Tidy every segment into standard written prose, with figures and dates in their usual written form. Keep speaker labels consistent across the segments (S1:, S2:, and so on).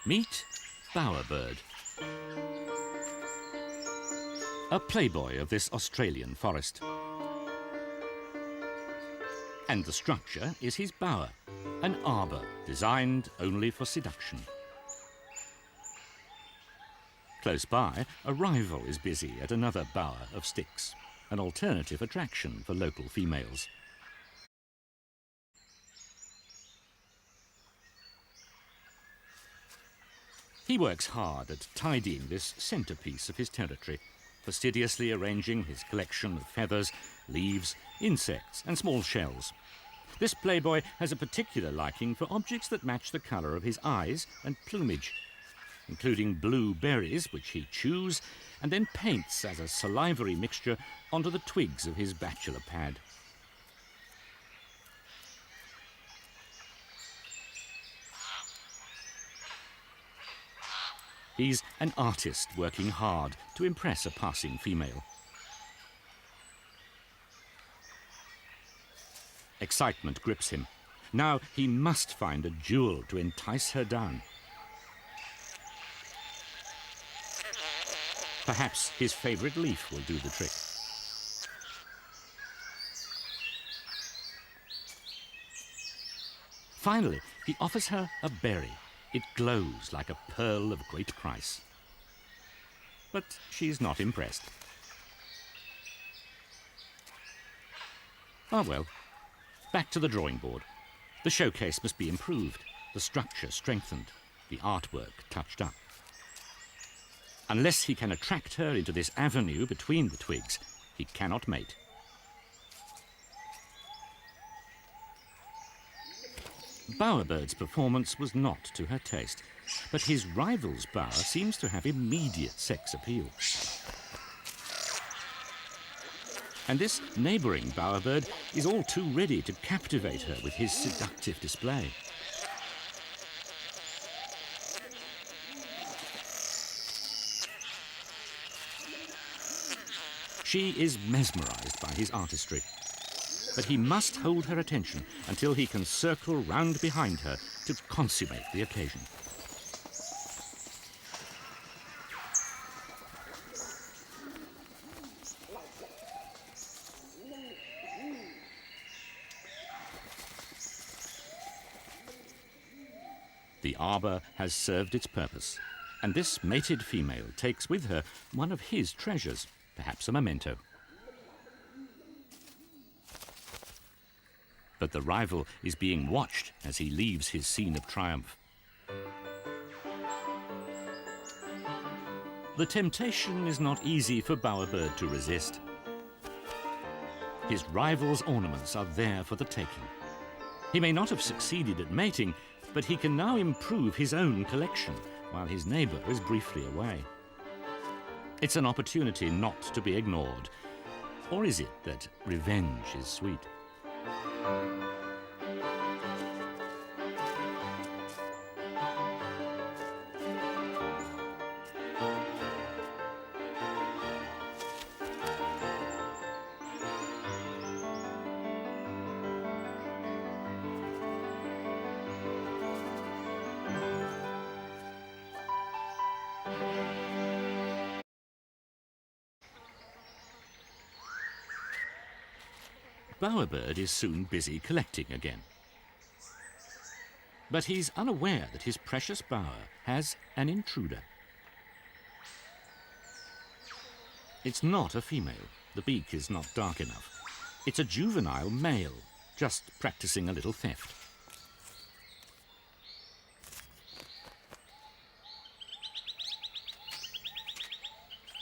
S1: Meet bowerbird. A playboy of this Australian forest. And the structure is his bower, an arbour designed only for seduction. Close by, a rival is busy at another bower of sticks, an alternative attraction for local females. He works hard at tidying this centrepiece of his territory, fastidiously arranging his collection of feathers, leaves, insects and small shells. This playboy has a particular liking for objects that match the colour of his eyes and plumage, including blue berries, which he chews and then paints as a salivary mixture onto the twigs of his bachelor pad. He's an artist working hard to impress a passing female. Excitement grips him. Now he must find a jewel to entice her down. Perhaps his favourite leaf will do the trick. Finally, he offers her a berry. It glows like a pearl of great price. But she's not impressed. Ah well, back to the drawing board. The showcase must be improved, the structure strengthened, the artwork touched up. Unless he can attract her into this avenue between the twigs, he cannot mate. Bowerbird's performance was not to her taste, but his rival's bower seems to have immediate sex appeal. And this neighbouring bowerbird is all too ready to captivate her with his seductive display. She is mesmerised by his artistry. But he must hold her attention until he can circle round behind her to consummate the occasion. The arbour has served its purpose, and this mated female takes with her one of his treasures, perhaps a memento. But the rival is being watched as he leaves his scene of triumph. The temptation is not easy for bowerbird to resist. His rival's ornaments are there for the taking. He may not have succeeded at mating, but he can now improve his own collection while his neighbour is briefly away. It's an opportunity not to be ignored. Or is it that revenge is sweet? Bowerbird is soon busy collecting again. But he's unaware that his precious bower has an intruder. It's not a female. The beak is not dark enough. It's a juvenile male, just practicing a little theft.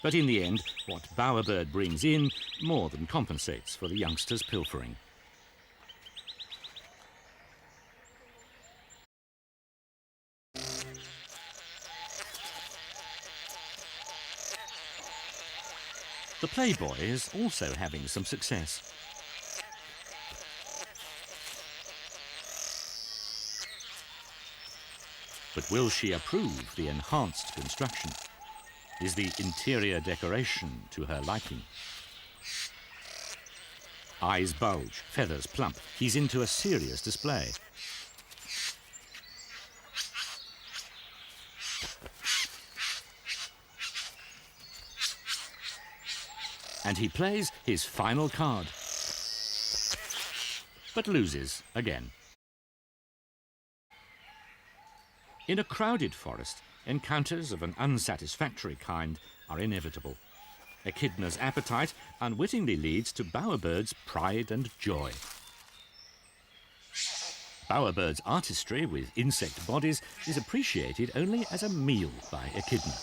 S1: But in the end, what bowerbird brings in more than compensates for the youngster's pilfering. The playboy is also having some success. But will she approve the enhanced construction? Is the interior decoration to her liking? Eyes bulge, feathers plump. He's into a serious display. And he plays his final card, but loses again. In a crowded forest, encounters of an unsatisfactory kind are inevitable. Echidna's appetite unwittingly leads to bowerbird's pride and joy. Bowerbird's artistry with insect bodies is appreciated only as a meal by echidna.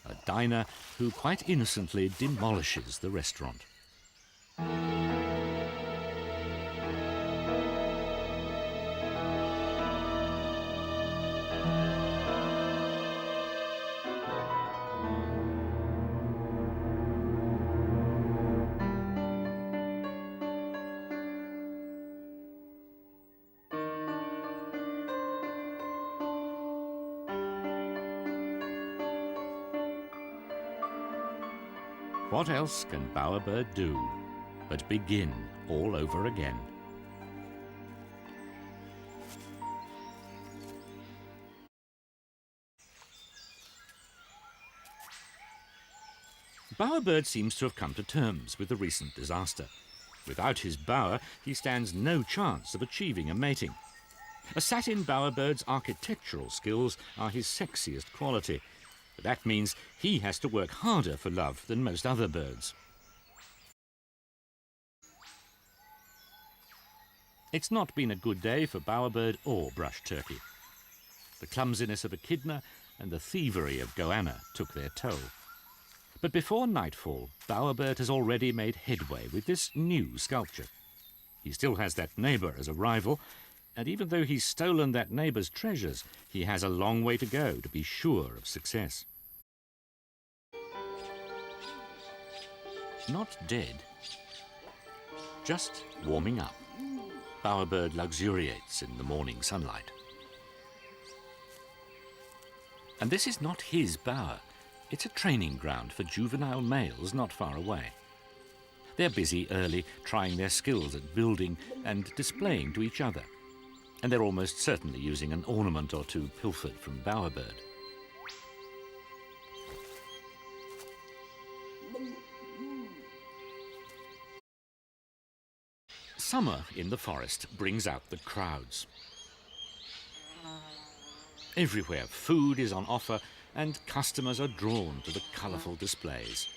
S1: A diner who quite innocently demolishes the restaurant. What else can bowerbird do but begin all over again? Bowerbird seems to have come to terms with the recent disaster. Without his bower, he stands no chance of achieving a mating. A satin bowerbird's architectural skills are his sexiest quality, but that means he has to work harder for love than most other birds. It's not been a good day for bowerbird or brush turkey. The clumsiness of echidna and the thievery of goanna took their toll. But before nightfall, bowerbird has already made headway with this new sculpture. He still has that neighbour as a rival, and even though he's stolen that neighbour's treasures, he has a long way to go to be sure of success. Not dead, just warming up. Bowerbird luxuriates in the morning sunlight. And this is not his bower. It's a training ground for juvenile males not far away. They're busy early, trying their skills at building and displaying to each other. And they're almost certainly using an ornament or two pilfered from bowerbird. Summer in the forest brings out the crowds. Everywhere food is on offer and customers are drawn to the colourful displays.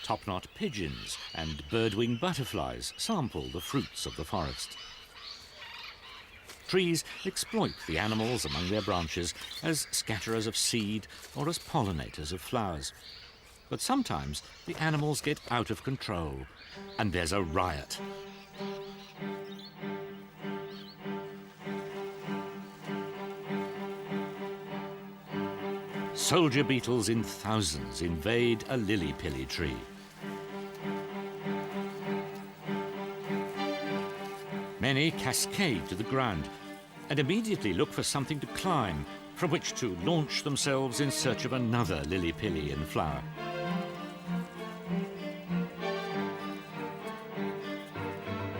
S1: Top-knot pigeons and bird-wing butterflies sample the fruits of the forest. Trees exploit the animals among their branches as scatterers of seed or as pollinators of flowers. But sometimes the animals get out of control and there's a riot. Soldier beetles in thousands invade a lily-pilly tree. Many cascade to the ground and immediately look for something to climb, from which to launch themselves in search of another lily-pilly in flower.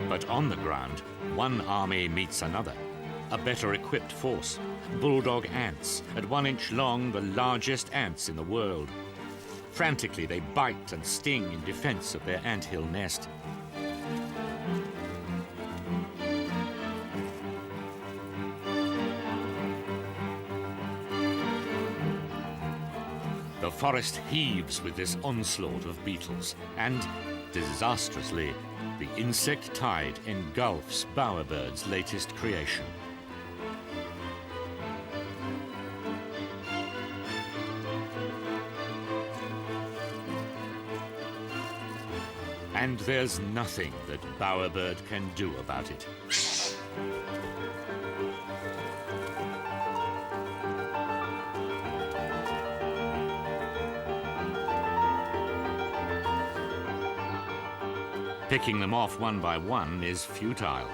S1: But on the ground, one army meets another, a better equipped force. Bulldog ants, at 1 inch long, the largest ants in the world. Frantically, they bite and sting in defense of their anthill nest. The forest heaves with this onslaught of beetles, and, disastrously, the insect tide engulfs bowerbird's latest creation. And there's nothing that bowerbird can do about it. Picking them off one by one is futile.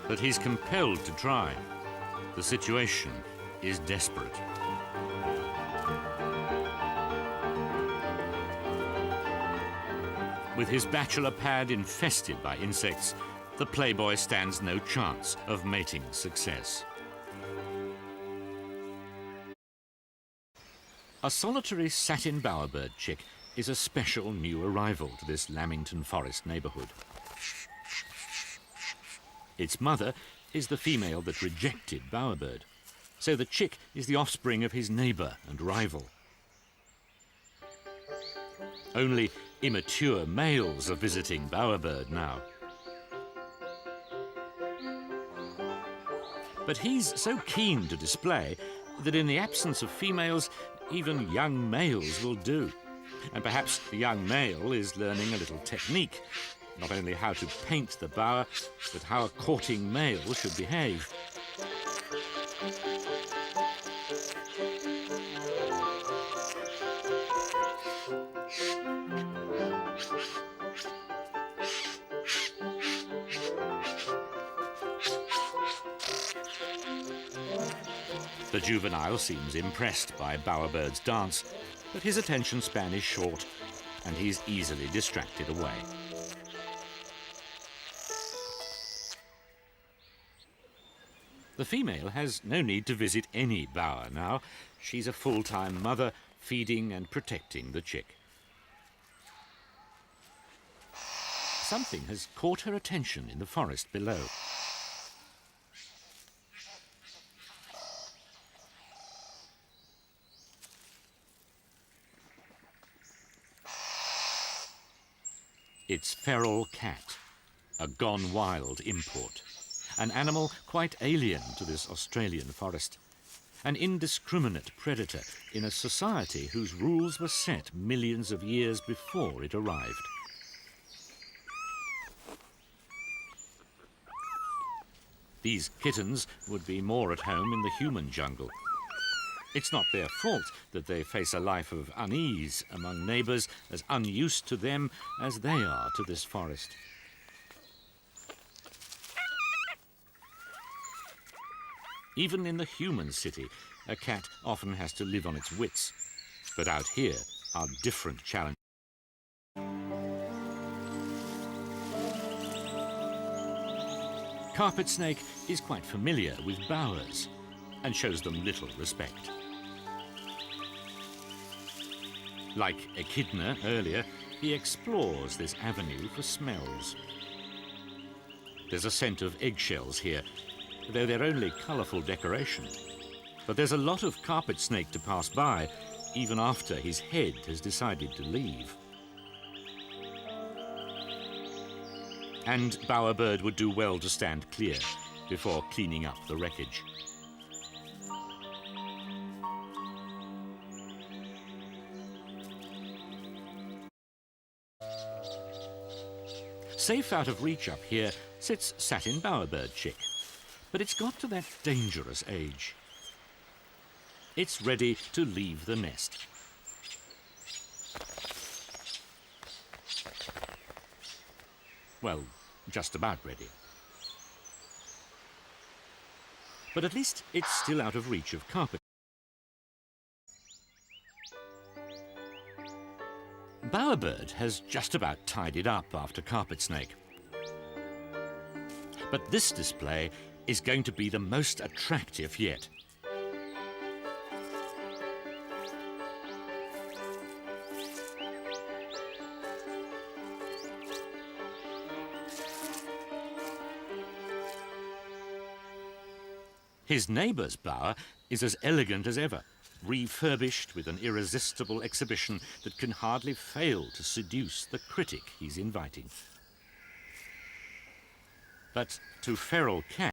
S1: But he's compelled to try. The situation is desperate. With his bachelor pad infested by insects, the playboy stands no chance of mating success. A solitary satin bowerbird chick is a special new arrival to this Lamington Forest neighbourhood. Its mother is the female that rejected bowerbird, so the chick is the offspring of his neighbour and rival. Only immature males are visiting bowerbird now. But he's so keen to display that in the absence of females, even young males will do. And perhaps the young male is learning a little technique, not only how to paint the bower, but how a courting male should behave. The juvenile seems impressed by bowerbird's dance, but his attention span is short and he's easily distracted away. The female has no need to visit any bower now. She's a full-time mother, feeding and protecting the chick. Something has caught her attention in the forest below. It's feral cat, a gone wild import. An animal quite alien to this Australian forest. An indiscriminate predator in a society whose rules were set millions of years before it arrived. These kittens would be more at home in the human jungle. It's not their fault that they face a life of unease among neighbours as unused to them as they are to this forest. Even in the human city, a cat often has to live on its wits. But out here are different challenges. Carpet snake is quite familiar with bowers and shows them little respect. Like echidna earlier, he explores this avenue for smells. There's a scent of eggshells here, though they're only colourful decoration. But there's a lot of carpet snake to pass by, even after his head has decided to leave. And bowerbird would do well to stand clear before cleaning up the wreckage. Safe out of reach up here sits satin bowerbird chick, but it's got to that dangerous age. It's ready to leave the nest. Well, just about ready. But at least it's still out of reach of carpet. Bowerbird has just about tidied up after carpet snake. But this display is going to be the most attractive yet. His neighbour's bower is as elegant as ever, refurbished with an irresistible exhibition that can hardly fail to seduce the critic he's inviting. But to feral cat,